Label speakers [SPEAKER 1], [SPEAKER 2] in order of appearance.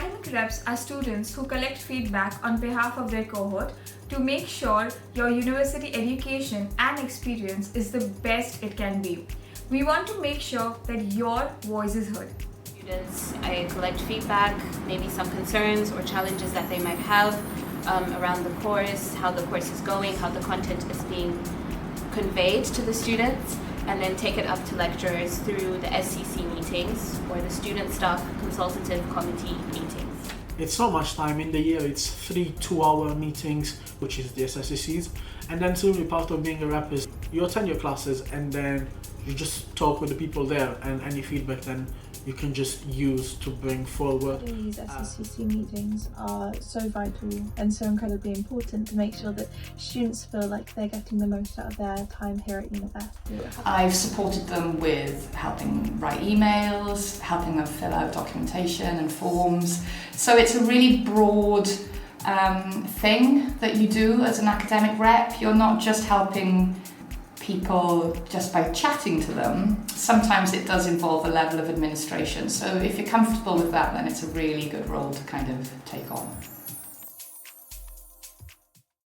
[SPEAKER 1] Academic reps are students who collect feedback on behalf of their cohort to make sure your university education and experience is the best it can be. We want to make sure that your voice is heard.
[SPEAKER 2] Students, I collect feedback, maybe some concerns or challenges that they might have around the course, how the course is going, how the content is being conveyed to the students, and then take it up to lecturers through the SCC meetings or the Student Staff Consultative Committee meetings.
[SPEAKER 3] It's not much time in the year. It's 3 2-hour meetings, which is the SSCCs, and then simply part of being a rep is you attend your classes and then you just talk with the people there, and any feedback then you can just use to bring forward.
[SPEAKER 4] These SSCC meetings are so vital and so incredibly important to make sure that students feel like they're getting the most out of their time here at university.
[SPEAKER 5] I've supported them with helping write emails, helping them fill out documentation and forms. So it's a really broad thing that you do as an academic rep. You're not just helping people just by chatting to them. Sometimes it does involve a level of administration. So if you're comfortable with that, then it's a really good role to kind of take on.